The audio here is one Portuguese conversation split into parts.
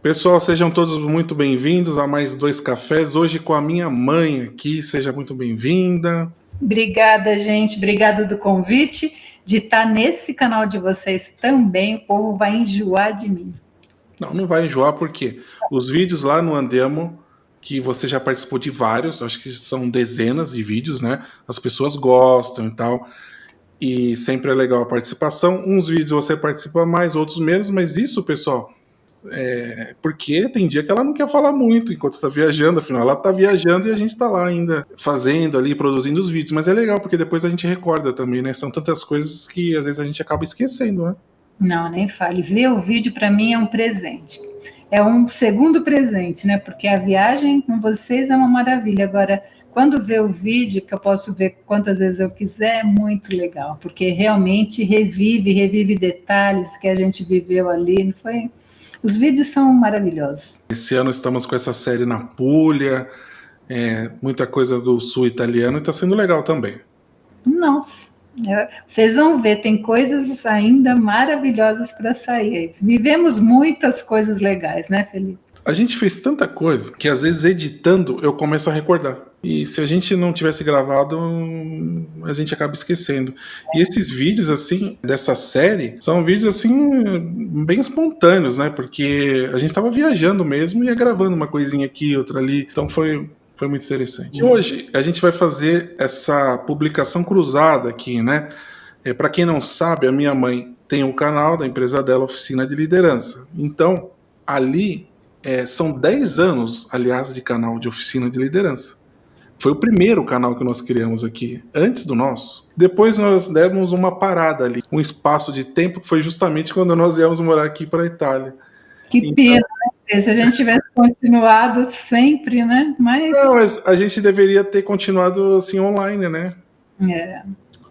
Pessoal, sejam todos muito bem-vindos a mais dois cafés. Hoje com a minha mãe aqui. Seja muito bem-vinda. Obrigada, gente. Obrigada do convite de estar nesse canal de vocês também. O povo vai enjoar de mim. Não vai enjoar, porque os vídeos lá no Andemo, que você já participou de vários, acho que são dezenas de vídeos, né? As pessoas gostam e tal. E sempre é legal a participação. Uns vídeos você participa mais, outros menos, mas isso, pessoal, porque tem dia que ela não quer falar muito enquanto está viajando, afinal ela está viajando e a gente está lá ainda fazendo ali, produzindo os vídeos, mas é legal porque depois a gente recorda também, né? São tantas coisas que às vezes a gente acaba esquecendo, né? Não, nem fale. Ver o vídeo para mim é um presente. É um segundo presente, né? Porque a viagem com vocês é uma maravilha. Agora, quando vê o vídeo, que eu posso ver quantas vezes eu quiser, é muito legal, porque realmente revive detalhes que a gente viveu ali. Não foi? Os vídeos são maravilhosos. Esse ano estamos com essa série na Puglia, muita coisa do sul italiano e está sendo legal também. Nossa, vocês vão ver, tem coisas ainda maravilhosas para sair. Vivemos muitas coisas legais, né, Felipe? A gente fez tanta coisa que às vezes editando eu começo a recordar. E se a gente não tivesse gravado, a gente acaba esquecendo. E esses vídeos, assim, dessa série, são vídeos, assim, bem espontâneos, né? Porque a gente tava viajando mesmo e ia gravando uma coisinha aqui, outra ali. Então foi muito interessante. Hoje a gente vai fazer essa publicação cruzada aqui, né? Para quem não sabe, a minha mãe tem um canal da empresa dela, Oficina de Liderança. Então, ali são 10 anos, aliás, de canal de Oficina de Liderança. Foi o primeiro canal que nós criamos aqui, antes do nosso. Depois nós demos uma parada ali, um espaço de tempo que foi justamente quando nós viemos morar aqui para a Itália. Que pena, né? Se a gente tivesse continuado sempre, né? Mas a gente deveria ter continuado assim online, né? É,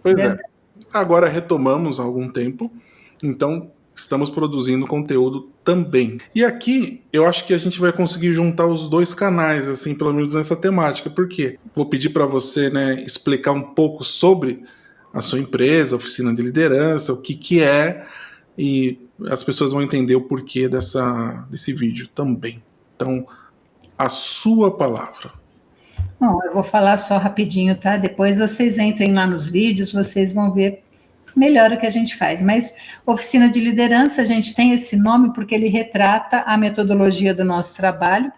Pois é. verdade. Agora retomamos há algum tempo, então estamos produzindo conteúdo também. E aqui eu acho que a gente vai conseguir juntar os dois canais, assim, pelo menos nessa temática. Por quê? Vou pedir para você, né, explicar um pouco sobre a sua empresa, oficina de liderança, o que é, e as pessoas vão entender o porquê desse vídeo também. Então, a sua palavra. Bom, eu vou falar só rapidinho, tá? Depois vocês entrem lá nos vídeos, vocês vão ver melhor o que a gente faz. Mas oficina de liderança, a gente tem esse nome porque ele retrata a metodologia do nosso trabalho.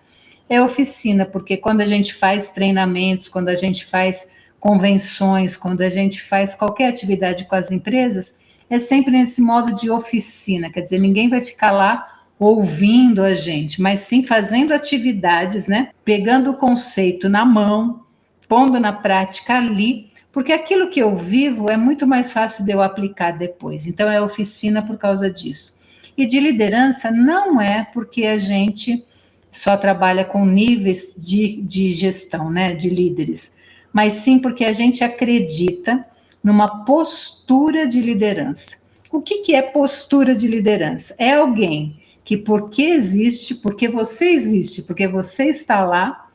É oficina, porque quando a gente faz treinamentos, quando a gente faz convenções, quando a gente faz qualquer atividade com as empresas, é sempre nesse modo de oficina, quer dizer, ninguém vai ficar lá ouvindo a gente, mas sim fazendo atividades, né? Pegando o conceito na mão, pondo na prática ali, porque aquilo que eu vivo é muito mais fácil de eu aplicar depois. Então, é oficina por causa disso. E de liderança não é porque a gente só trabalha com níveis de gestão, né, de líderes, mas sim porque a gente acredita numa postura de liderança. O que é postura de liderança? É alguém que, porque existe, porque você existe, porque você está lá,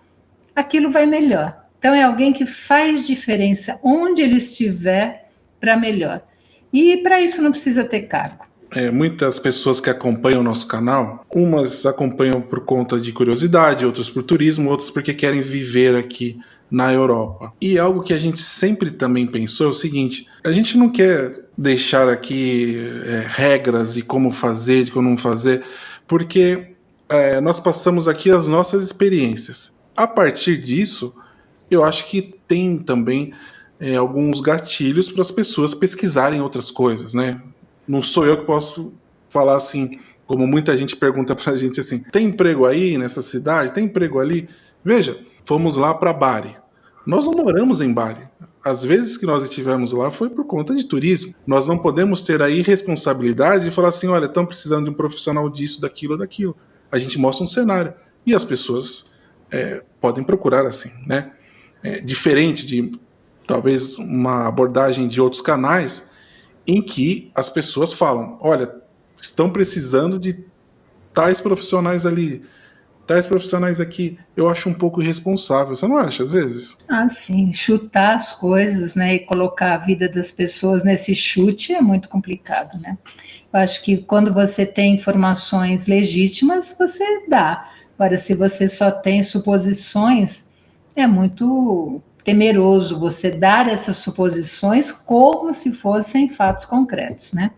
aquilo vai melhor. Então, é alguém que faz diferença onde ele estiver para melhor. E para isso não precisa ter cargo. Muitas pessoas que acompanham o nosso canal, umas acompanham por conta de curiosidade, outras por turismo, outras porque querem viver aqui na Europa. E algo que a gente sempre também pensou é o seguinte: a gente não quer deixar aqui regras de como fazer, de como não fazer, porque nós passamos aqui as nossas experiências. A partir disso, eu acho que tem também alguns gatilhos para as pessoas pesquisarem outras coisas, né? Não sou eu que posso falar assim, como muita gente pergunta pra gente assim: tem emprego aí nessa cidade? Tem emprego ali? Veja, fomos lá para Bari. Nós não moramos em Bari. As vezes que nós estivemos lá foi por conta de turismo. Nós não podemos ter a irresponsabilidade de falar assim: olha, estão precisando de um profissional disso, daquilo, daquilo. A gente mostra um cenário. E as pessoas podem procurar assim, né? Diferente de talvez uma abordagem de outros canais em que as pessoas falam: olha, estão precisando de tais profissionais ali, tais profissionais aqui, eu acho um pouco irresponsável, você não acha, às vezes? Ah, sim, chutar as coisas, né, e colocar a vida das pessoas nesse chute é muito complicado, né? Eu acho que quando você tem informações legítimas, você dá. Agora, se você só tem suposições, é muito temeroso você dar essas suposições como se fossem fatos concretos, né?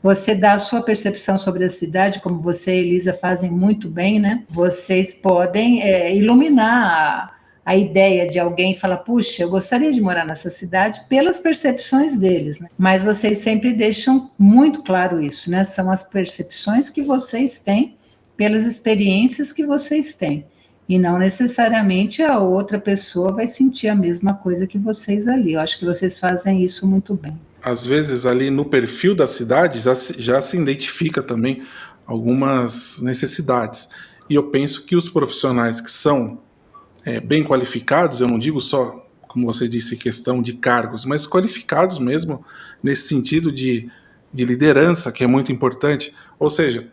Você dá a sua percepção sobre a cidade, como você e Elisa fazem muito bem, né? Vocês podem iluminar a ideia de alguém e falar, puxa, eu gostaria de morar nessa cidade pelas percepções deles, né? Mas vocês sempre deixam muito claro isso, né? São as percepções que vocês têm pelas experiências que vocês têm. E não necessariamente a outra pessoa vai sentir a mesma coisa que vocês ali. Eu acho que vocês fazem isso muito bem. Às vezes ali no perfil da cidade já se identifica também algumas necessidades. E eu penso que os profissionais que são bem qualificados, eu não digo só, como você disse, questão de cargos, mas qualificados mesmo nesse sentido de liderança, que é muito importante. Ou seja,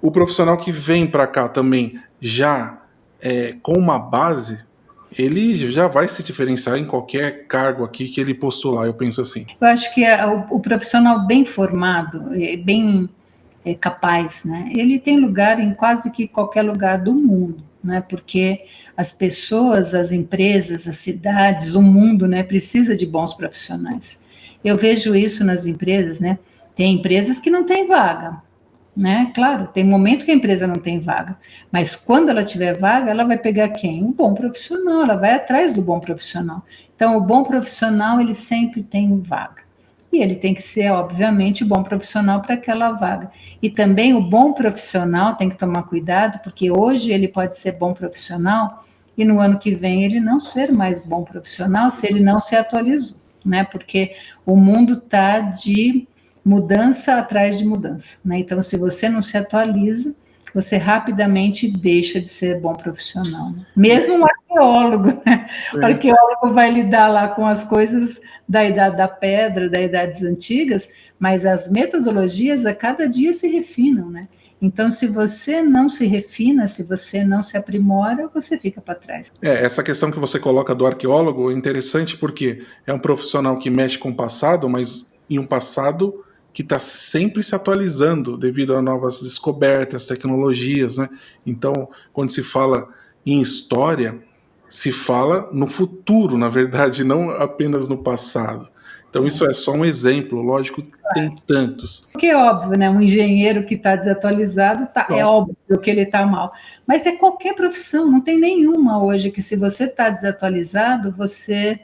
o profissional que vem para cá também já com uma base, ele já vai se diferenciar em qualquer cargo aqui que ele postular, eu penso assim. Eu acho que o profissional bem formado, bem capaz, né? Ele tem lugar em quase que qualquer lugar do mundo, né? Porque as pessoas, as empresas, as cidades, o mundo, né, precisa de bons profissionais. Eu vejo isso nas empresas, né? Tem empresas que não têm vaga, né? Claro, tem momento que a empresa não tem vaga, mas quando ela tiver vaga, ela vai pegar quem? Um bom profissional, ela vai atrás do bom profissional. Então, o bom profissional, ele sempre tem vaga. E ele tem que ser, obviamente, bom profissional para aquela vaga. E também o bom profissional tem que tomar cuidado, porque hoje ele pode ser bom profissional e no ano que vem ele não ser mais bom profissional se ele não se atualizou, né? Porque o mundo está de mudança atrás de mudança, né? Então, se você não se atualiza, você rapidamente deixa de ser bom profissional. Né? Mesmo um arqueólogo, né? O arqueólogo vai lidar lá com as coisas da idade da pedra, das idades antigas, mas as metodologias a cada dia se refinam, né? Então, se você não se refina, se você não se aprimora, você fica para trás. Essa questão que você coloca do arqueólogo é interessante porque é um profissional que mexe com o passado, mas em um passado que está sempre se atualizando devido a novas descobertas, tecnologias, né? Então, quando se fala em história, se fala no futuro, na verdade, não apenas no passado. Então, isso é só um exemplo, lógico que tem tantos. Porque é óbvio, né? Um engenheiro que está desatualizado, é óbvio que ele está mal. Mas é qualquer profissão, não tem nenhuma hoje que se você está desatualizado, você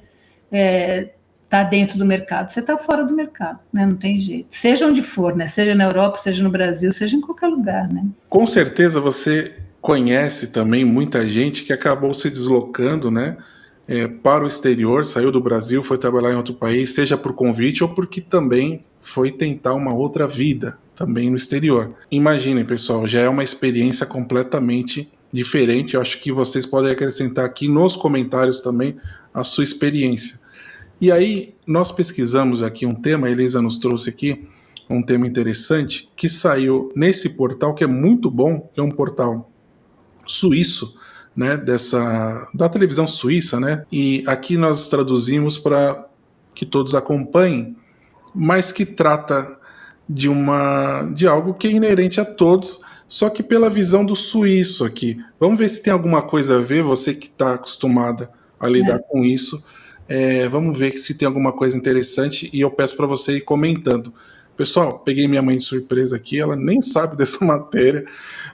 está dentro do mercado, você está fora do mercado, né? Não tem jeito. Seja onde for, né? Seja na Europa, seja no Brasil, seja em qualquer lugar, né? Com certeza você conhece também muita gente que acabou se deslocando, né? Para o exterior, saiu do Brasil, foi trabalhar em outro país, seja por convite ou porque também foi tentar uma outra vida também no exterior. Imaginem, pessoal, já é uma experiência completamente diferente. Eu acho que vocês podem acrescentar aqui nos comentários também a sua experiência. E aí, nós pesquisamos aqui um tema, a Elisa nos trouxe aqui um tema interessante, que saiu nesse portal, que é muito bom, que é um portal suíço, né, da televisão suíça, né, e aqui nós traduzimos para que todos acompanhem, mas que trata de algo que é inerente a todos, só que pela visão do suíço aqui. Vamos ver se tem alguma coisa a ver, você que está acostumada a lidar com isso, vamos ver se tem alguma coisa interessante e eu peço para você ir comentando. Pessoal, peguei minha mãe de surpresa aqui, ela nem sabe dessa matéria,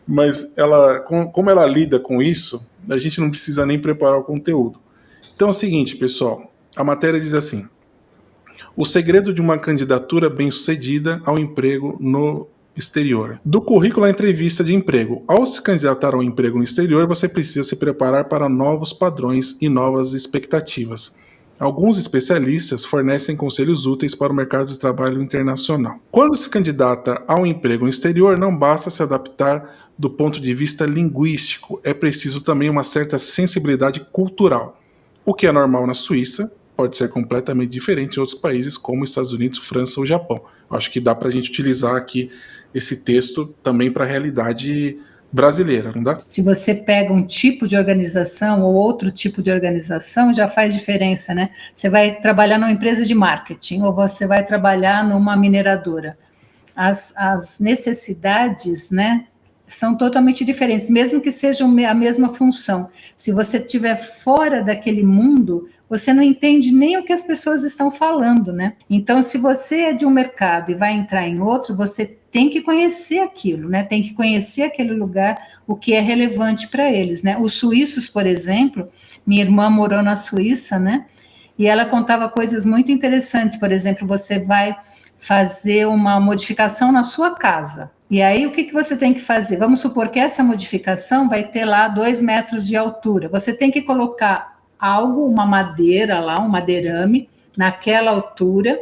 mas como ela lida com isso, a gente não precisa nem preparar o conteúdo. Então é o seguinte, pessoal, a matéria diz assim: o segredo de uma candidatura bem-sucedida ao emprego no exterior. Do currículo à entrevista de emprego. Ao se candidatar a um emprego no exterior, você precisa se preparar para novos padrões e novas expectativas. Alguns especialistas fornecem conselhos úteis para o mercado de trabalho internacional. Quando se candidata a um emprego no exterior, não basta se adaptar do ponto de vista linguístico, é preciso também uma certa sensibilidade cultural. O que é normal na Suíça pode ser completamente diferente em outros países, como Estados Unidos, França ou Japão. Acho que dá para a gente utilizar aqui esse texto também para a realidade brasileira, não dá? Se você pega um tipo de organização ou outro tipo de organização, já faz diferença, né? Você vai trabalhar numa empresa de marketing ou você vai trabalhar numa mineradora. As necessidades, né, são totalmente diferentes, mesmo que sejam a mesma função. Se você estiver fora daquele mundo, você não entende nem o que as pessoas estão falando, né? Então, se você é de um mercado e vai entrar em outro, você tem que conhecer aquilo, né? Tem que conhecer aquele lugar, o que é relevante para eles, né? Os suíços, por exemplo, minha irmã morou na Suíça, né? E ela contava coisas muito interessantes. Por exemplo, você vai fazer uma modificação na sua casa. E aí, o que você tem que fazer? Vamos supor que essa modificação vai ter lá 2 metros de altura. Você tem que colocar algo, uma madeira lá, um madeirame, naquela altura,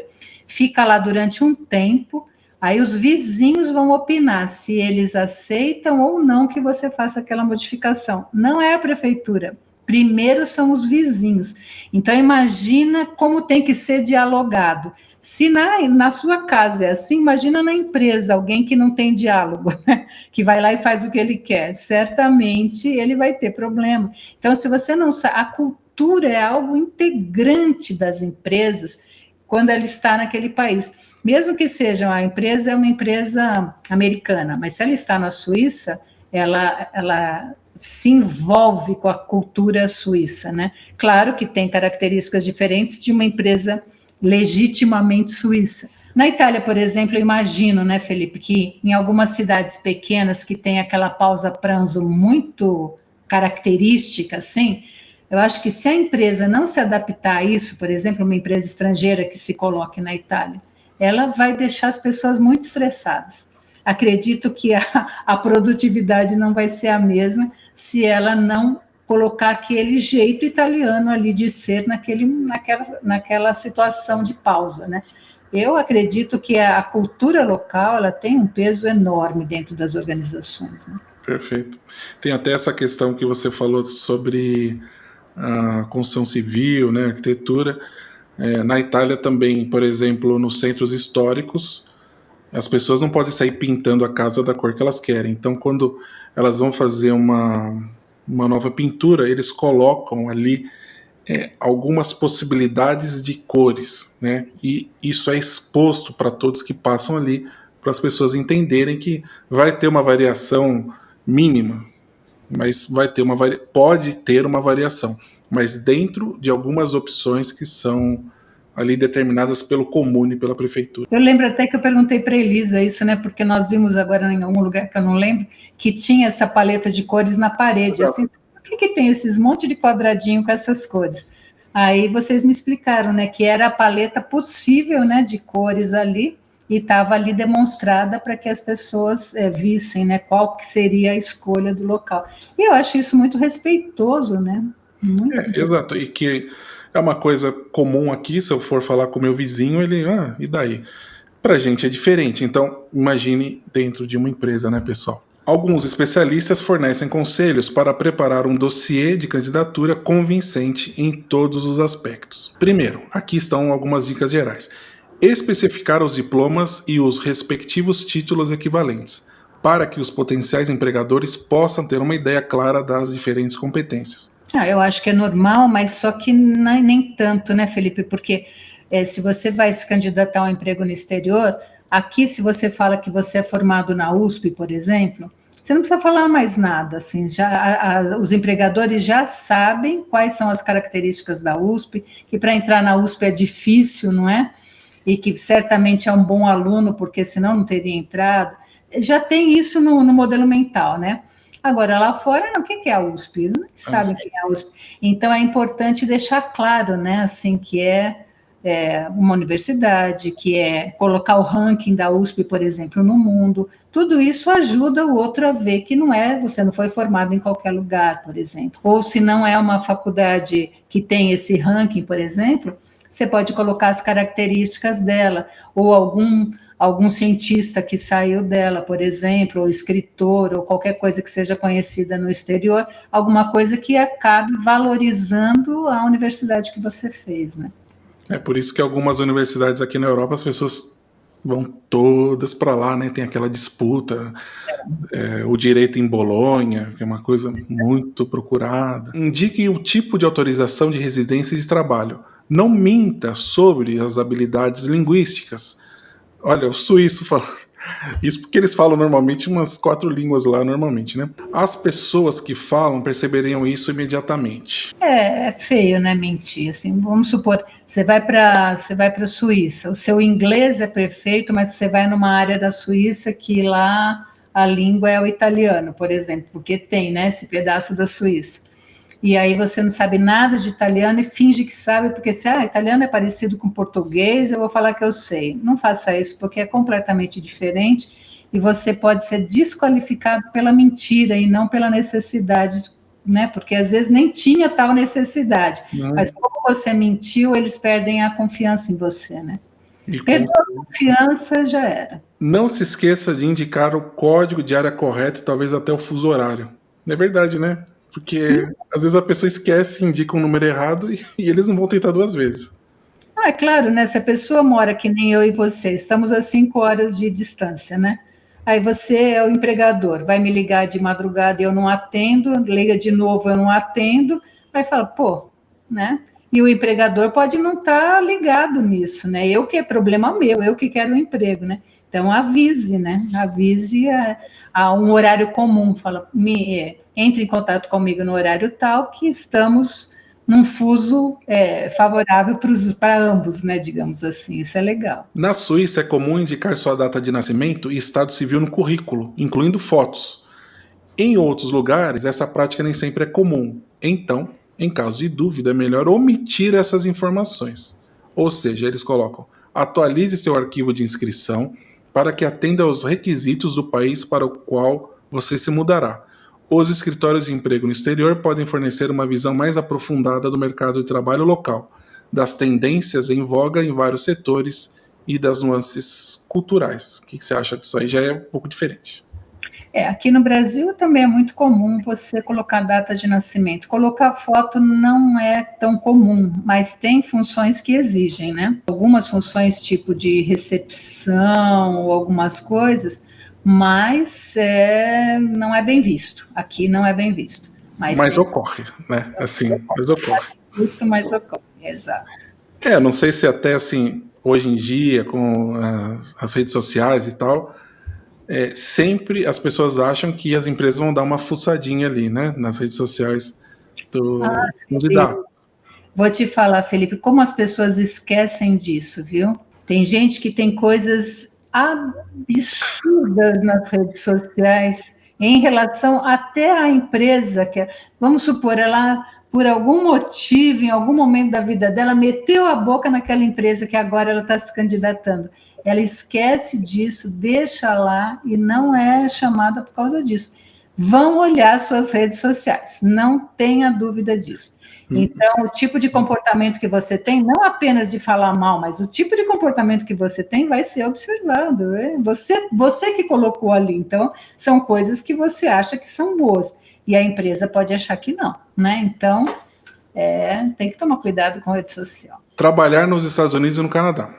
fica lá durante um tempo, aí os vizinhos vão opinar se eles aceitam ou não que você faça aquela modificação. Não é a prefeitura. Primeiro são os vizinhos. Então, imagina como tem que ser dialogado. Se na sua casa é assim, imagina na empresa, alguém que não tem diálogo, né? Que vai lá e faz o que ele quer. Certamente ele vai ter problema. Então, se você não sabe, a cultura é algo integrante das empresas quando ela está naquele país. Mesmo que seja a empresa é uma empresa americana, mas se ela está na Suíça, ela se envolve com a cultura suíça, né? Claro que tem características diferentes de uma empresa legitimamente suíça. Na Itália, por exemplo, eu imagino, né, Felipe, que em algumas cidades pequenas que tem aquela pausa pranzo muito característica, assim, eu acho que se a empresa não se adaptar a isso, por exemplo, uma empresa estrangeira que se coloque na Itália, ela vai deixar as pessoas muito estressadas. Acredito que a produtividade não vai ser a mesma se ela não colocar aquele jeito italiano ali de ser naquela situação de pausa, né? Eu acredito que a cultura local ela tem um peso enorme dentro das organizações, né? Perfeito. Tem até essa questão que você falou sobre a construção civil, né, arquitetura. Na Itália também, por exemplo, nos centros históricos, as pessoas não podem sair pintando a casa da cor que elas querem. Então, quando elas vão fazer uma nova pintura, eles colocam ali algumas possibilidades de cores, né? E isso é exposto para todos que passam ali, para as pessoas entenderem que vai ter uma variação mínima, mas pode ter uma variação, mas dentro de algumas opções que são ali determinadas pelo comune, pela prefeitura. Eu lembro até que eu perguntei para a Elisa isso, né? Porque nós vimos agora em algum lugar que eu não lembro, que tinha essa paleta de cores na parede. Assim, por que tem esses monte de quadradinho com essas cores? Aí vocês me explicaram, né? Que era a paleta possível, né? De cores ali e estava ali demonstrada para que as pessoas vissem, né? Qual que seria a escolha do local. E eu acho isso muito respeitoso, né? Muito. Exato, e que é uma coisa comum aqui, se eu for falar com o meu vizinho, ele, e daí? Pra gente é diferente, então imagine dentro de uma empresa, né, pessoal? Alguns especialistas fornecem conselhos para preparar um dossiê de candidatura convincente em todos os aspectos. Primeiro, aqui estão algumas dicas gerais. Especificar os diplomas e os respectivos títulos equivalentes, para que os potenciais empregadores possam ter uma ideia clara das diferentes competências. Eu acho que é normal, mas só que nem tanto, né, Felipe? Porque se você vai se candidatar a um emprego no exterior, aqui se você fala que você é formado na USP, por exemplo, você não precisa falar mais nada, assim, os empregadores já sabem quais são as características da USP, que para entrar na USP é difícil, não é? E que certamente é um bom aluno, porque senão não teria entrado. Já tem isso no modelo mental, né? Agora, lá fora, o que é a USP? Não sabe o que é a USP. Então, é importante deixar claro, né, assim, que é uma universidade, que é colocar o ranking da USP, por exemplo, no mundo. Tudo isso ajuda o outro a ver que você não foi formado em qualquer lugar, por exemplo. Ou se não é uma faculdade que tem esse ranking, por exemplo, você pode colocar as características dela, ou algum cientista que saiu dela, por exemplo, ou escritor, ou qualquer coisa que seja conhecida no exterior, alguma coisa que acabe valorizando a universidade que você fez, né? É por isso que algumas universidades aqui na Europa as pessoas vão todas para lá, né? Tem aquela disputa, o direito em Bolonha, que é uma coisa muito procurada. Indique o tipo de autorização de residência e de trabalho. Não minta sobre as habilidades linguísticas. Olha, o suíço fala isso porque eles falam normalmente umas 4 línguas lá, normalmente, né? As pessoas que falam perceberiam isso imediatamente. É feio, né, mentir, assim, vamos supor, você vai para a Suíça, o seu inglês é perfeito, mas você vai numa área da Suíça que lá a língua é o italiano, por exemplo, porque tem, né, esse pedaço da Suíça. E aí você não sabe nada de italiano e finge que sabe, porque se italiano é parecido com português, eu vou falar que eu sei. Não faça isso, porque é completamente diferente e você pode ser desqualificado pela mentira e não pela necessidade, né? Porque às vezes nem tinha tal necessidade. Mas como você mentiu, eles perdem a confiança em você, né? Perdeu a confiança, já era. Não se esqueça de indicar o código de área correto e talvez até o fuso horário. É verdade, né? Porque Sim. às vezes a pessoa esquece, indica um número errado e eles não vão tentar 2 vezes. É claro, né? Se a pessoa mora que nem eu e você, estamos a 5 horas de distância, né? Aí você é o empregador, vai me ligar de madrugada e eu não atendo, liga de novo, eu não atendo, aí fala, pô, né? E o empregador pode não estar ligado nisso, né? Eu que é problema meu, eu que quero um emprego, né? Então avise, né? Avise a um horário comum, fala, entre em contato comigo no horário tal que estamos num fuso favorável para ambos, né? Digamos assim, isso é legal. Na Suíça é comum indicar sua data de nascimento e estado civil no currículo, incluindo fotos. Em outros lugares, essa prática nem sempre é comum. Então, em caso de dúvida, é melhor omitir essas informações. Ou seja, eles colocam: atualize seu arquivo de inscrição para que atenda aos requisitos do país para o qual você se mudará. Os escritórios de emprego no exterior podem fornecer uma visão mais aprofundada do mercado de trabalho local, das tendências em voga em vários setores e das nuances culturais. O que você acha disso aí? Já é um pouco diferente. Aqui no Brasil também é muito comum você colocar data de nascimento. Colocar foto não é tão comum, mas tem funções que exigem, né? Algumas funções tipo de recepção ou algumas coisas, mas não é bem visto. Aqui não é bem visto. Mas ocorre, né? Assim, mas ocorre. Isso, mas ocorre, exato. Não sei se até assim, hoje em dia, com as redes sociais e tal, sempre as pessoas acham que as empresas vão dar uma fuçadinha ali, né? Nas redes sociais do candidato. Vou te falar, Felipe, como as pessoas esquecem disso, viu? Tem gente que tem coisas absurdas nas redes sociais em relação até à empresa, vamos supor, ela, por algum motivo, em algum momento da vida dela, meteu a boca naquela empresa que agora ela está se candidatando. Ela esquece disso, deixa lá e não é chamada por causa disso. Vão olhar suas redes sociais, não tenha dúvida disso. Então, o tipo de comportamento que você tem, não apenas de falar mal, mas o tipo de comportamento que você tem vai ser observado. Você que colocou ali. Então, são coisas que você acha que são boas. E a empresa pode achar que não, né? Então, tem que tomar cuidado com a rede social. Trabalhar nos Estados Unidos e no Canadá.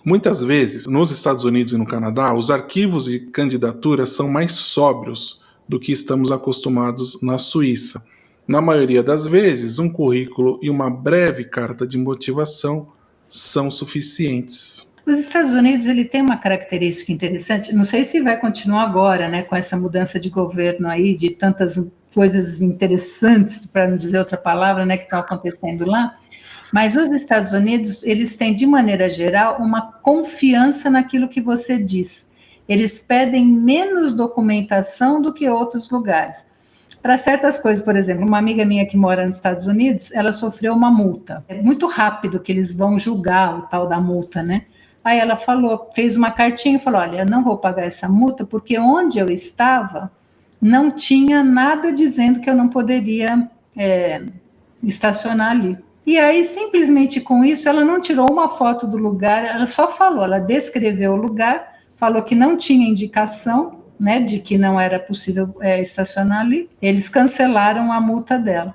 Muitas vezes, nos Estados Unidos e no Canadá, os arquivos de candidaturas são mais sóbrios do que estamos acostumados na Suíça. Na maioria das vezes, um currículo e uma breve carta de motivação são suficientes. Os Estados Unidos ele tem uma característica interessante, não sei se vai continuar agora, né, com essa mudança de governo aí, de tantas coisas interessantes, para não dizer outra palavra, né, que estão acontecendo lá, mas os Estados Unidos, eles têm, de maneira geral, uma confiança naquilo que você diz. Eles pedem menos documentação do que outros lugares. Para certas coisas, por exemplo, uma amiga minha que mora nos Estados Unidos, ela sofreu uma multa. É muito rápido que eles vão julgar o tal da multa, né? Aí ela falou, fez uma cartinha e falou, olha, eu não vou pagar essa multa porque onde eu estava não tinha nada dizendo que eu não poderia estacionar ali. E aí, simplesmente com isso, ela não tirou uma foto do lugar, ela só falou, ela descreveu o lugar, falou que não tinha indicação, né, de que não era possível estacionar ali, eles cancelaram a multa dela.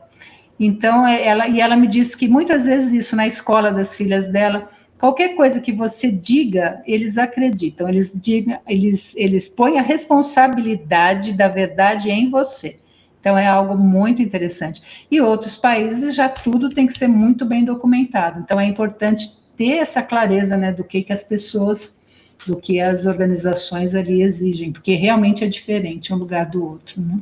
Então, ela me disse que muitas vezes isso na escola das filhas dela, qualquer coisa que você diga, eles acreditam, eles põem a responsabilidade da verdade em você. Então, é algo muito interessante. E outros países já tudo tem que ser muito bem documentado. Então, é importante ter essa clareza, né, do que as pessoas, do que as organizações ali exigem, porque realmente é diferente um lugar do outro, né?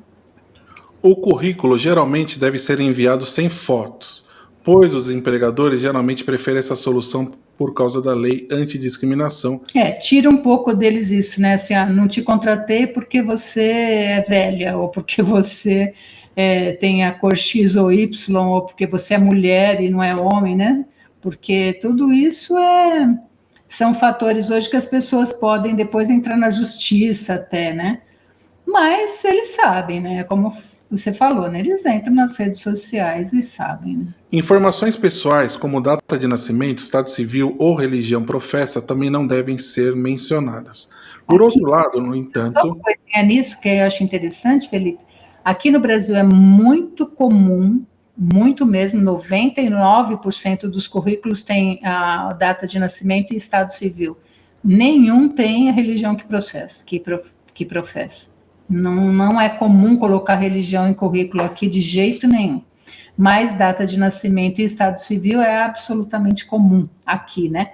O currículo geralmente deve ser enviado sem fotos, pois os empregadores geralmente preferem essa solução por causa da lei antidiscriminação. Tira um pouco deles isso, né? Assim, não te contratei porque você é velha, ou porque você tem a cor X ou Y, ou porque você é mulher e não é homem, né? Porque tudo isso são fatores hoje que as pessoas podem depois entrar na justiça até, né? Mas eles sabem, né? Como você falou, né? Eles entram nas redes sociais e sabem, né? Informações pessoais, como data de nascimento, estado civil ou religião professa, também não devem ser mencionadas. Por outro lado, no Só uma entanto, coisinha nisso que eu acho interessante, Felipe. Aqui no Brasil é muito comum, muito mesmo, 99% dos currículos tem a data de nascimento e estado civil. Nenhum tem a religião que processa, que professa. Não é comum colocar religião em currículo aqui de jeito nenhum. Mas data de nascimento e estado civil é absolutamente comum aqui, né?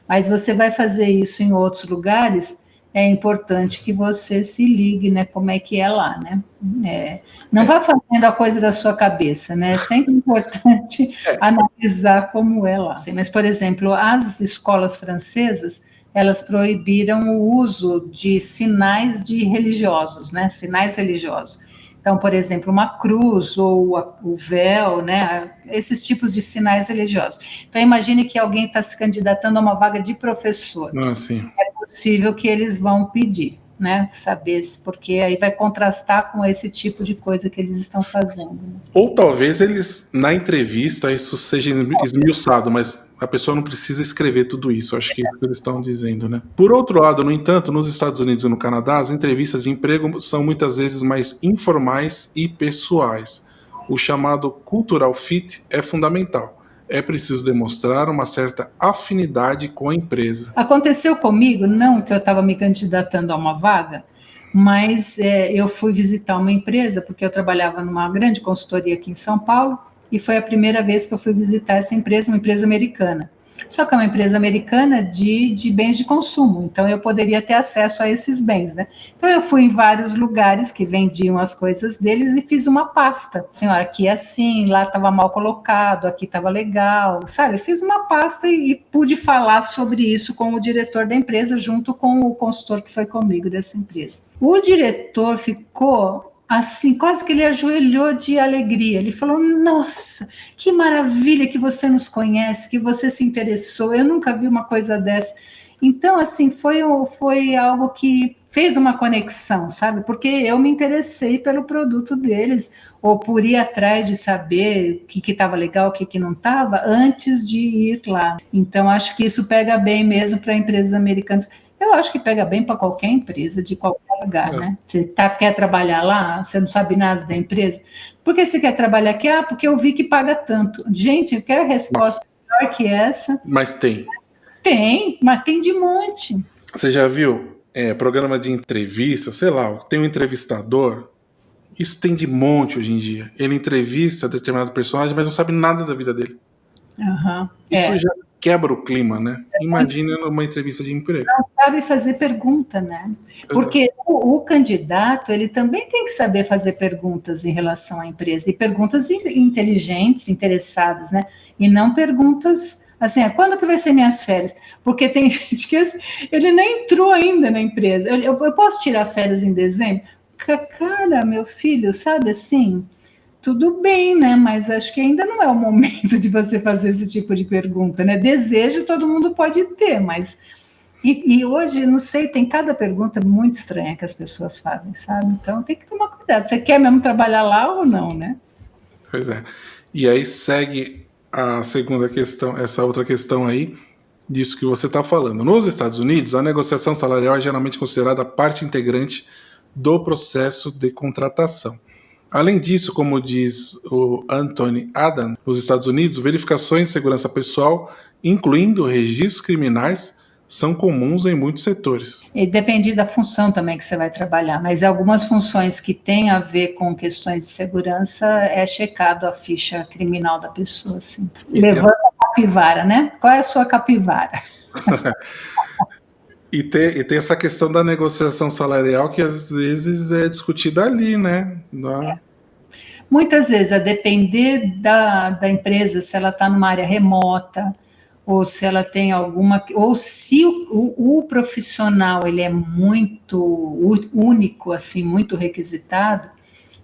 Mas você vai fazer isso em outros lugares, é importante que você se ligue, né? Como é que é lá, né? Não vá fazendo a coisa da sua cabeça, né? É sempre importante analisar como é lá. Mas, por exemplo, as escolas francesas, elas proibiram o uso de sinais de religiosos, né? Sinais religiosos. Então, por exemplo, uma cruz ou o véu, né? Esses tipos de sinais religiosos. Então, imagine que alguém está se candidatando a uma vaga de professor. assim, É possível que eles vão pedir, né? Saber se, porque aí vai contrastar com esse tipo de coisa que eles estão fazendo. ou talvez eles, na entrevista, isso seja esmiuçado, mas a pessoa não precisa escrever tudo isso. Acho que é isso que eles estão dizendo, né? Por outro lado, no entanto, nos Estados Unidos e no Canadá, as entrevistas de emprego são muitas vezes mais informais e pessoais. O chamado cultural fit é fundamental. É preciso demonstrar uma certa afinidade com a empresa. Aconteceu comigo, não que eu estava me candidatando a uma vaga, mas eu fui visitar uma empresa, porque eu trabalhava numa grande consultoria aqui em São Paulo, e foi a primeira vez que eu fui visitar essa empresa, uma empresa americana. Só que é uma empresa americana de bens de consumo, então eu poderia ter acesso a esses bens, né? Então eu fui em vários lugares que vendiam as coisas deles e fiz uma pasta. Senhora, aqui é assim, lá estava mal colocado, aqui estava legal, sabe? Fiz uma pasta e pude falar sobre isso com o diretor da empresa, junto com o consultor que foi comigo dessa empresa. O diretor ficou assim, quase que ele ajoelhou de alegria. Ele falou: nossa, que maravilha que você nos conhece, que você se interessou, eu nunca vi uma coisa dessa. Então, assim, foi algo que fez uma conexão, sabe? Porque eu me interessei pelo produto deles, ou por ir atrás de saber o que estava legal, o que não estava, antes de ir lá. Então, acho que isso pega bem mesmo para empresas americanas. Eu acho que pega bem para qualquer empresa, de qualquer lugar, né? Você quer trabalhar lá, você não sabe nada da empresa. Por que você quer trabalhar aqui? Porque eu vi que paga tanto. Gente, eu quero resposta melhor que essa. Mas tem. Tem, mas tem de monte. Você já viu programa de entrevista, sei lá, tem um entrevistador, isso tem de monte hoje em dia. Ele entrevista determinado personagem, mas não sabe nada da vida dele. Uhum, isso já quebra o clima, né? Imagina numa entrevista de emprego. Não sabe fazer pergunta, né? Porque o candidato, ele também tem que saber fazer perguntas em relação à empresa, e perguntas inteligentes, interessadas, né? E não perguntas assim, quando que vai ser minhas férias? Porque tem gente que ele nem entrou ainda na empresa. Eu posso tirar férias em dezembro? Cara, meu filho, sabe assim? Tudo bem, né? Mas acho que ainda não é o momento de você fazer esse tipo de pergunta, né? Desejo todo mundo pode ter, mas... E hoje, não sei, tem cada pergunta muito estranha que as pessoas fazem, sabe? Então tem que tomar cuidado. Você quer mesmo trabalhar lá ou não, né? Pois é. E aí segue a segunda questão, essa outra questão aí, disso que você está falando. Nos Estados Unidos, a negociação salarial é geralmente considerada parte integrante do processo de contratação. Além disso, como diz o Anthony Adam, nos Estados Unidos, verificações de segurança pessoal, incluindo registros criminais, são comuns em muitos setores. E depende da função também que você vai trabalhar, mas algumas funções que têm a ver com questões de segurança é checado a ficha criminal da pessoa, assim. Levanta a capivara, né? Qual é a sua capivara? E tem essa questão da negociação salarial que às vezes é discutida ali, né? Muitas vezes, a depender da empresa, se ela está numa área remota, ou se ela tem alguma, ou se o profissional ele é muito único, assim, muito requisitado,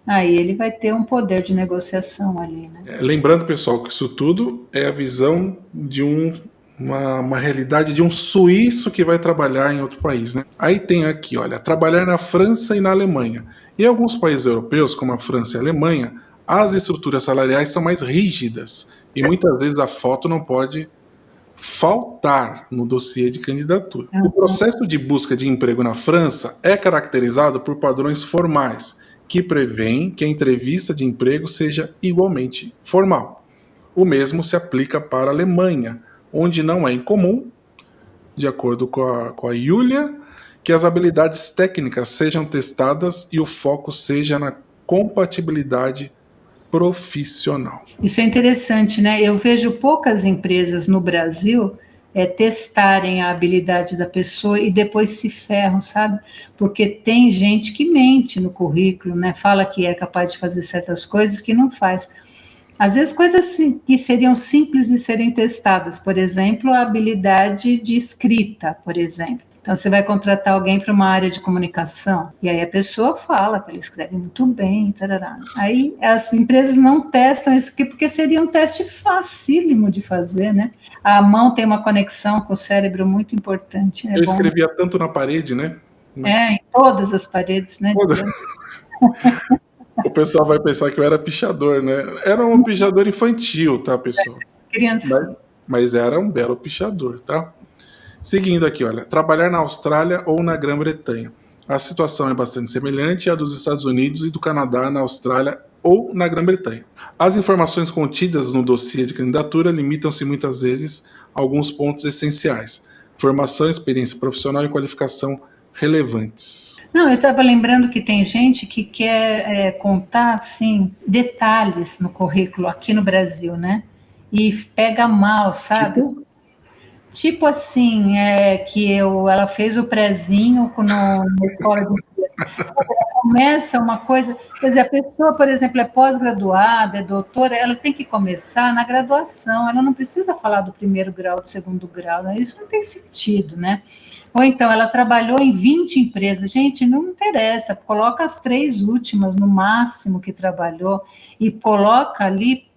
aí ele vai ter um poder de negociação ali, né? Lembrando, pessoal, que isso tudo é a visão de uma realidade de um suíço que vai trabalhar em outro país, né? Aí tem aqui, olha, trabalhar na França e na Alemanha. Em alguns países europeus, como a França e a Alemanha, as estruturas salariais são mais rígidas e muitas vezes a foto não pode faltar no dossiê de candidatura. O processo de busca de emprego na França é caracterizado por padrões formais, que prevêem que a entrevista de emprego seja igualmente formal. O mesmo se aplica para a Alemanha, onde não é incomum, de acordo com a Yulia, que as habilidades técnicas sejam testadas e o foco seja na compatibilidade profissional. Isso é interessante, né? Eu vejo poucas empresas no Brasil testarem a habilidade da pessoa e depois se ferram, sabe? Porque tem gente que mente no currículo, né? Fala que é capaz de fazer certas coisas que não faz. Às vezes coisas que seriam simples de serem testadas, por exemplo, a habilidade de escrita, por exemplo. Então, você vai contratar alguém para uma área de comunicação, e aí a pessoa fala que ela escreve muito bem, tarará. Aí as empresas não testam isso aqui, porque seria um teste facílimo de fazer, né? A mão tem uma conexão com o cérebro muito importante. Eu escrevia tanto na parede, né? Em todas as paredes, né? O pessoal vai pensar que eu era pichador, né? Era um pichador infantil, tá, pessoal? Criança. Mas era um belo pichador, tá? Seguindo aqui, olha, trabalhar na Austrália ou na Grã-Bretanha. A situação é bastante semelhante à dos Estados Unidos e do Canadá na Austrália ou na Grã-Bretanha. As informações contidas no dossiê de candidatura limitam-se muitas vezes a alguns pontos essenciais: formação, experiência profissional e qualificação relevantes. Não, eu estava lembrando que tem gente que quer contar, assim, detalhes no currículo aqui no Brasil, né? E pega mal, sabe? Tipo assim, que ela fez o prezinho na escola de inglês. Começa uma coisa, quer dizer, a pessoa, por exemplo, é pós-graduada, é doutora, ela tem que começar na graduação, ela não precisa falar do primeiro grau, do segundo grau, né? Isso não tem sentido, né? Ou então, ela trabalhou em 20 empresas, gente, não interessa, coloca as 3 últimas no máximo que trabalhou e coloca ali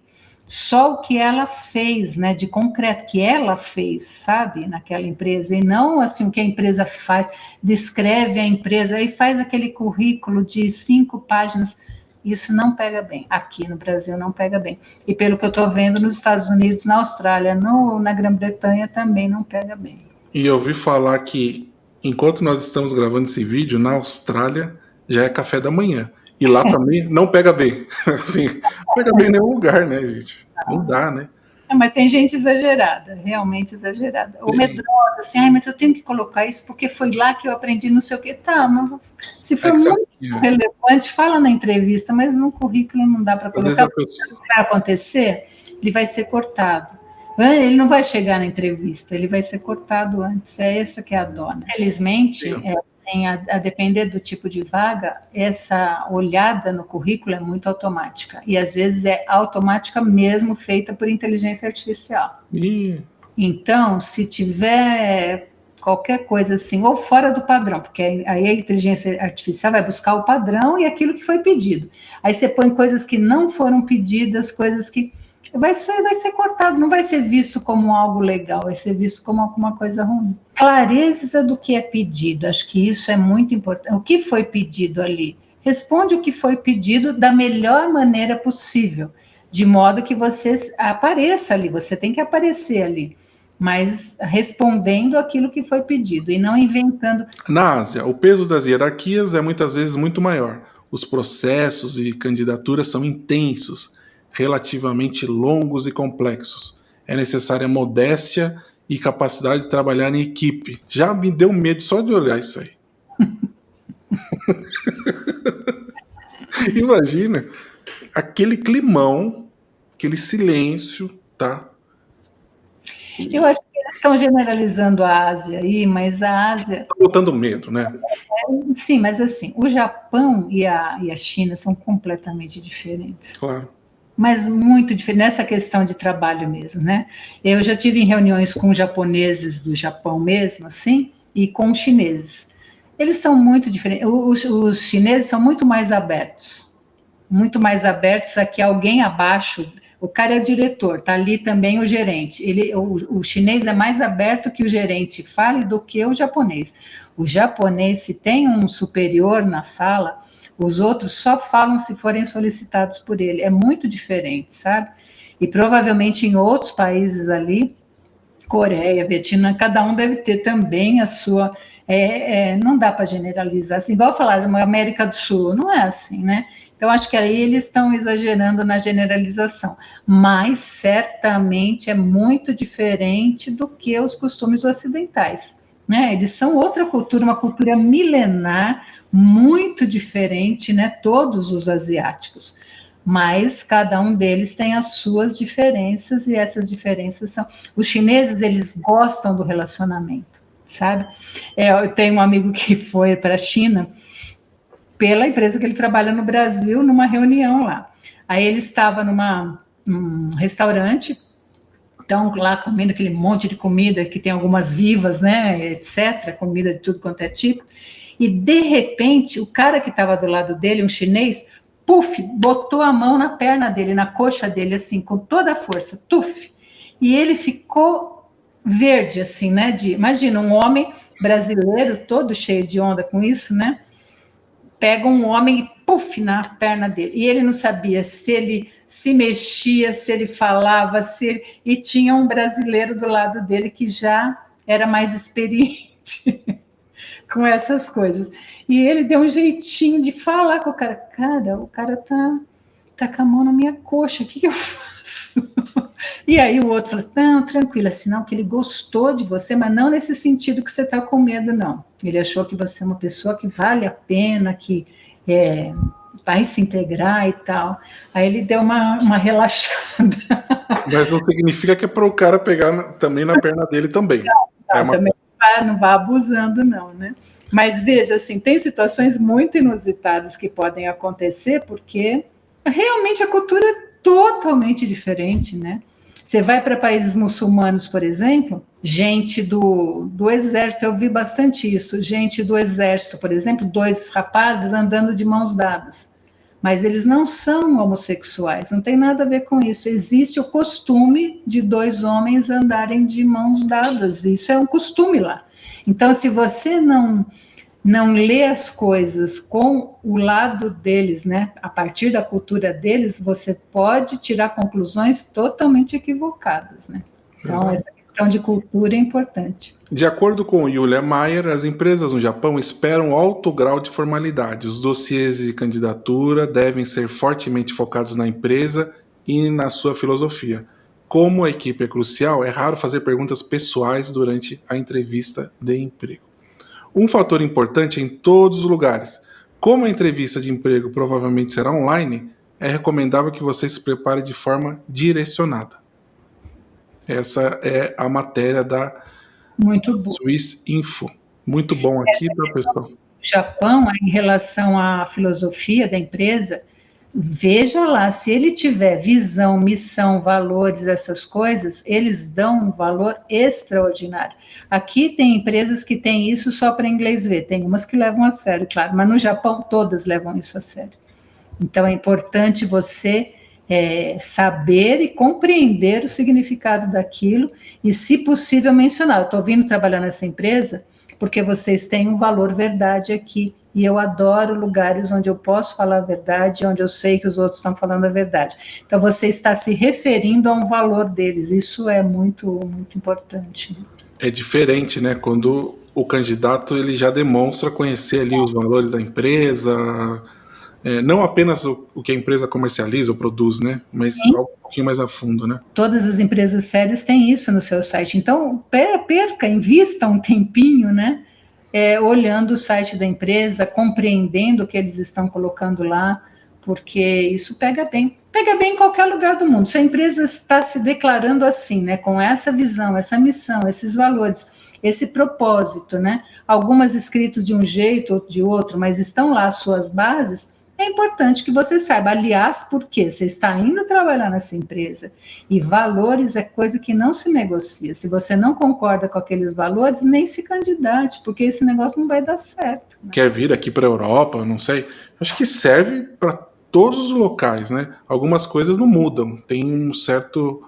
só o que ela fez, né, de concreto, que ela fez, sabe, naquela empresa, e não assim o que a empresa faz, descreve a empresa e faz aquele currículo de 5 páginas. Isso não pega bem, aqui no Brasil não pega bem. E pelo que eu estou vendo nos Estados Unidos, na Austrália, na Grã-Bretanha também não pega bem. E eu ouvi falar que, enquanto nós estamos gravando esse vídeo, na Austrália já é café da manhã. E lá também não pega bem. Assim, não pega bem em nenhum lugar, né, gente? Não dá, né? Mas tem gente exagerada, realmente exagerada. Ou medrosa, assim, mas eu tenho que colocar isso porque foi lá que eu aprendi não sei o quê. Tá, mas se for muito relevante, fala na entrevista, mas no currículo não dá para colocar. O que vai acontecer? Ele vai ser cortado. Ele não vai chegar na entrevista, ele vai ser cortado antes. É essa que é a dó. Infelizmente, assim, a depender do tipo de vaga, essa olhada no currículo é muito automática. E às vezes é automática mesmo, feita por inteligência artificial. Então, se tiver qualquer coisa assim, ou fora do padrão, porque aí a inteligência artificial vai buscar o padrão e aquilo que foi pedido. Aí você põe coisas que não foram pedidas, coisas que vai ser cortado, não vai ser visto como algo legal, vai ser visto como alguma coisa ruim. Clareza do que é pedido, acho que isso é muito importante. O que foi pedido ali? Responde o que foi pedido da melhor maneira possível, de modo que você apareça ali, você tem que aparecer ali, mas respondendo aquilo que foi pedido e não inventando. Na Ásia, o peso das hierarquias é muitas vezes muito maior. os processos e candidaturas são intensos, relativamente longos e complexos. É necessária modéstia e capacidade de trabalhar em equipe. Já me deu medo só de olhar isso aí. Imagina aquele climão, aquele silêncio, tá? Eu acho que eles estão generalizando a Ásia aí, mas a Ásia... Tá botando medo, né? Sim, mas assim, o Japão e a China são completamente diferentes. Claro. Mas muito diferente, nessa questão de trabalho mesmo, né? Eu já tive em reuniões com japoneses do Japão mesmo, assim, e com chineses. Eles são muito diferentes. Os chineses são muito mais abertos a que alguém abaixo, o cara é o diretor, tá ali também o gerente. O chinês é mais aberto que o gerente fale do que o japonês. O japonês, se tem um superior na sala, os outros só falam se forem solicitados por ele. É muito diferente, sabe? E provavelmente em outros países ali, Coreia, Vietnã, cada um deve ter também a sua... não dá para generalizar, assim, igual falar de uma América do Sul, não é assim, né? Então, acho que aí eles estão exagerando na generalização, mas certamente é muito diferente do que os costumes ocidentais, né? Eles são outra cultura, uma cultura milenar, muito diferente, né? Todos os asiáticos, mas cada um deles tem as suas diferenças, e essas diferenças são... Os chineses, eles gostam do relacionamento, sabe? Eu tenho um amigo que foi para a China pela empresa que ele trabalha no Brasil, numa reunião lá. Aí ele estava num restaurante, então lá comendo aquele monte de comida, que tem algumas vivas, né, etc., comida de tudo quanto é tipo, e de repente o cara que estava do lado dele, um chinês, puf, botou a mão na perna dele, na coxa dele, assim, com toda a força, tuf, e ele ficou verde, assim, né, imagina, um homem brasileiro, todo cheio de onda com isso, né, pega um homem e puf, na perna dele. E ele não sabia se ele se mexia, se ele falava, e tinha um brasileiro do lado dele que já era mais experiente com essas coisas. E ele deu um jeitinho de falar com o cara. Cara, o cara tá com a mão na minha coxa, o que eu faço? E aí o outro falou, não, tranquila, sinal que ele gostou de você, mas não nesse sentido que você está com medo, não. Ele achou que você é uma pessoa que vale a pena, que vai se integrar e tal. Aí ele deu uma relaxada. Mas não significa que é para o cara pegar também na perna dele também. Também não vai abusando, não, né? Mas veja, assim, tem situações muito inusitadas que podem acontecer, porque realmente a cultura é totalmente diferente, né? Você vai para países muçulmanos, por exemplo, gente do exército, eu vi bastante isso, gente do exército, por exemplo, 2 rapazes andando de mãos dadas, mas eles não são homossexuais, não tem nada a ver com isso, existe o costume de 2 homens andarem de mãos dadas, isso é um costume lá. Então, se você não lê as coisas com o lado deles, né? A partir da cultura deles, você pode tirar conclusões totalmente equivocadas, né? Então, essa questão de cultura é importante. De acordo com Julia Mayer, as empresas no Japão esperam alto grau de formalidade. Os dossiês de candidatura devem ser fortemente focados na empresa e na sua filosofia. Como a equipe é crucial, é raro fazer perguntas pessoais durante a entrevista de emprego. Um fator importante em todos os lugares. Como a entrevista de emprego provavelmente será online, é recomendável que você se prepare de forma direcionada. Essa é a matéria da Swiss Info. Muito bom aqui, tá, pessoal? O Japão, em relação à filosofia da empresa, veja lá, se ele tiver visão, missão, valores, essas coisas, eles dão um valor extraordinário. Aqui tem empresas que têm isso só para inglês ver, tem umas que levam a sério, claro, mas no Japão todas levam isso a sério. Então é importante você saber e compreender o significado daquilo e, se possível, mencionar. Eu estou vindo trabalhar nessa empresa porque vocês têm um valor verdade aqui, e eu adoro lugares onde eu posso falar a verdade, onde eu sei que os outros estão falando a verdade. Então, você está se referindo a um valor deles, isso é muito, muito importante. É diferente, né? Quando o candidato ele já demonstra conhecer ali os valores da empresa, não apenas o que a empresa comercializa ou produz, né? Mas algo um pouquinho mais a fundo, né? Todas as empresas sérias têm isso no seu site. Então, invista um tempinho, né? Olhando o site da empresa, compreendendo o que eles estão colocando lá, porque isso pega bem. Pega bem em qualquer lugar do mundo. Se a empresa está se declarando assim, né? Com essa visão, essa missão, esses valores, esse propósito, né? Algumas escritas de um jeito, outro de outro, mas estão lá as suas bases. É importante que você saiba, aliás, por quê? Você está indo trabalhar nessa empresa e valores é coisa que não se negocia. Se você não concorda com aqueles valores, nem se candidate, porque esse negócio não vai dar certo. Né? Quer vir aqui para a Europa, não sei. Acho que serve para todos os locais, né? Algumas coisas não mudam. Tem um certo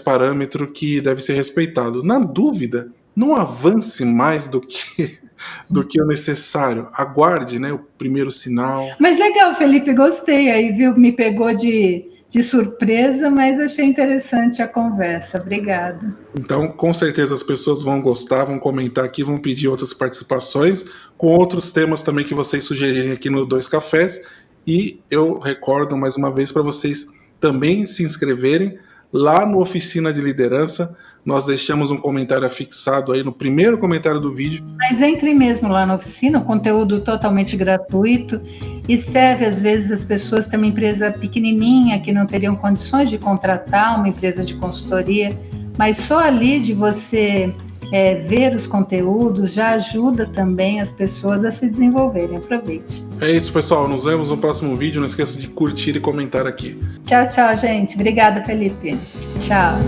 parâmetro que deve ser respeitado. Na dúvida, não avance mais do que o necessário. Aguarde, né, o primeiro sinal. Mas legal, Felipe, gostei aí, viu? Me pegou de surpresa, mas achei interessante a conversa. Obrigada. Então, com certeza as pessoas vão gostar, vão comentar aqui, vão pedir outras participações com outros temas também que vocês sugerirem aqui no Dois Cafés. E eu recordo mais uma vez para vocês também se inscreverem lá no Oficina de Liderança. Nós deixamos um comentário afixado aí no primeiro comentário do vídeo. Mas entrem mesmo lá na oficina, o conteúdo totalmente gratuito e serve, às vezes, as pessoas têm uma empresa pequenininha que não teriam condições de contratar uma empresa de consultoria, mas só ali de você ver os conteúdos já ajuda também as pessoas a se desenvolverem. Aproveite. É isso, pessoal. Nos vemos no próximo vídeo. Não esqueça de curtir e comentar aqui. Tchau, tchau, gente. Obrigada, Felipe. Tchau.